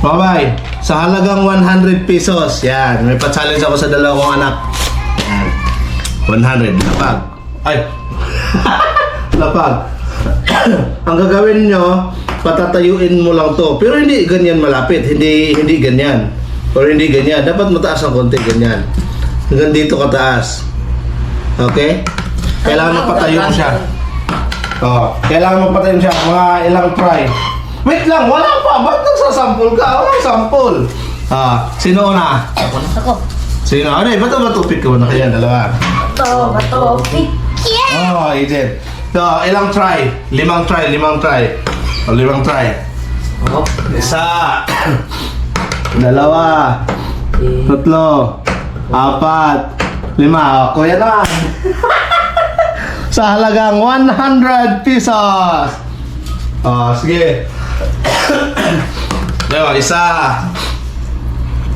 Bye-bye. Sa halagang 100 pesos. Yan. May pa-challenge ako sa dalawang anak. Yan. 100. Lapag. Ay. Lapag. Ang gagawin nyo, patatayuin mo lang to. Pero hindi ganyan malapit. Hindi ganyan. Or hindi ganyan. Dapat mataas ang konti. Ganyan. Hanggang dito kataas. Okay? Kailangan mapatayo mo siya. Oh, kailangan mapatayo siya. Mga ilang try. Wait lang, wala pa. Ba't nagsasampol ka? Walang sampol. Sino una? Ako. Sino? Ano eh, bato pick ko na kaya dalawa. Bato, pick. Yeah! Oh, Eden. So, ilang try? 5 try. O, 5 try. Oh. Isa. 2. 3. 4. 5. O, kuya naman. Sa halagang 100 pesos. Oh, sige. Diba, isa.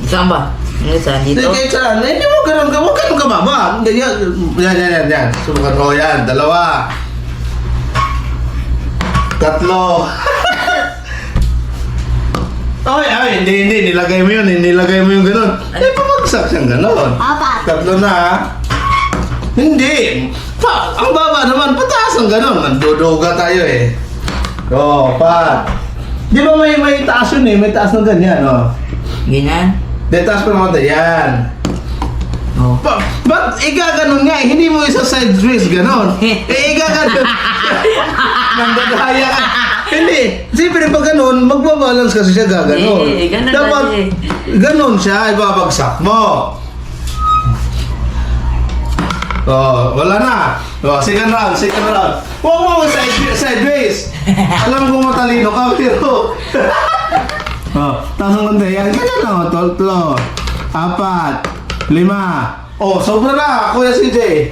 Saan ba? Yung isa dito? Hindi, saan? Hindi mo ganun ka baba. Yan. Subukan ko yan. 2. 3. Ay, hindi. Nilagay mo yun. Nilagay mo yung ganun. Pumagsak siyang ganun. 3 na. Hindi. Ang baba naman. Pataas ang ganun. Nanduduga tayo eh. Oh, 4. Di ba may taas yun eh? May taas na ganyan, oh. Ganyan? Di, taas pa naman tayo. Yan. Oh. Ba't igaganon nga? Hindi mo isa side twist, ganon. Igaganon. Nandadaya ka. Hindi. Siyempre pag ganon, magbabalance kasi siya gaganon. Ganun Dapat kasi. ganon siya, ibabagsak mo. Oh, wala na. Oh, second round. Huwag mo sideways. Alam ko matalino ka, pero... oh, taas ang ganda. Yan, ganyan lang. 3, 4, 5. Oh, sobra na, Kuya CJ.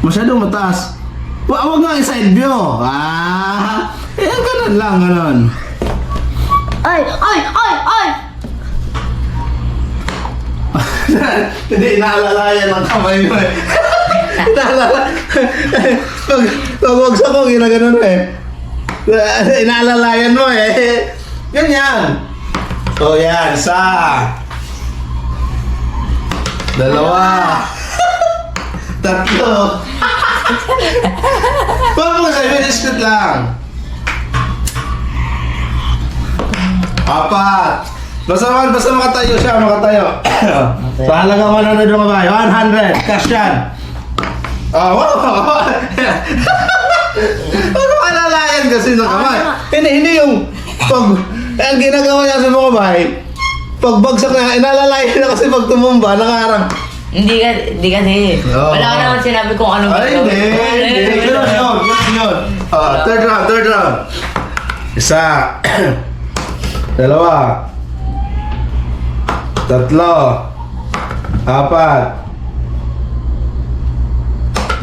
Masyadong mataas. Huwag nga i-side view. Ganun lang, ganun. Ay! Hindi, inaalalayan ang kamay mo eh. Pag wagsak ko, ginaganon eh. Inaalalayan mo eh. Ganyan. So yan, 1. 2. 3. Huwag mo sa'yo, biniscuit lang. 4. Basta makatayo siya, makatayo. So halagang 100 mga bay. 100, cash yan. Wow. Huwag mo alalayan kasi ng kamay. Hindi yung pag ang ginagawa niya sa mga bay, pag bagsak na, inalalayan na kasi pag tumumba, nakaharang. Hindi kasi. Oh. Wala ka naman sinabi kung ano ba. Ay, hindi. Yun. Third round. 1. 2. 3. 4.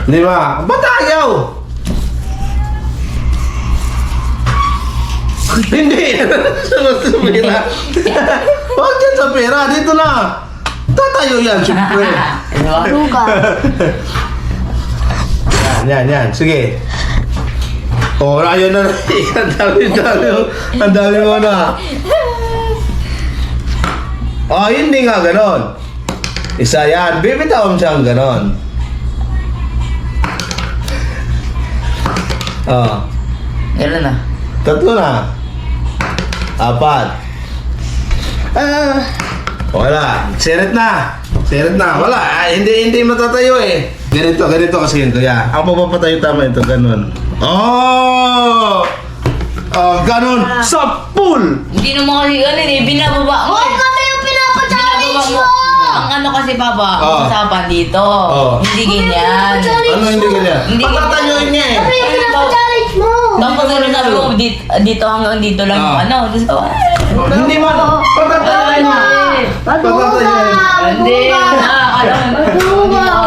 5. Ba't ayaw? Hindi. Sunod sa pera. Huwag dyan sa pera. Dito na. Tatayo yan, siyempre. Luga. Yan. Sige. Oh, ayun na. Ang dami mo na. Oh, hindi nga ganon. Isa yan. Bibitawan siyang ganon. Oh. Gano'n na. 3 na. 4. Wala. Sirit na. Wala. Hindi matatayo eh. Ganito kasi yun, kuya. Ang papapatayo tama ito, ganon. Oh! Ganon. Sa pool! Hindi naman kasi ganun eh. Binababa mo. Huwag kami yung pinapa-challenge mo! Ang ano kasi Papa, Oh. usapan dito. Oh. Hindi ganyan. Ano hindi ganyan? Hindi Patatayuin niya eh. Kami yung pinapa-challenge mo! Tapos ano sabi mo, dito hanggang dito lang yung ano. Hindi man. Patatayuin niya. Magbuga! Hindi. Magbuga! Alam mo. Magbuga!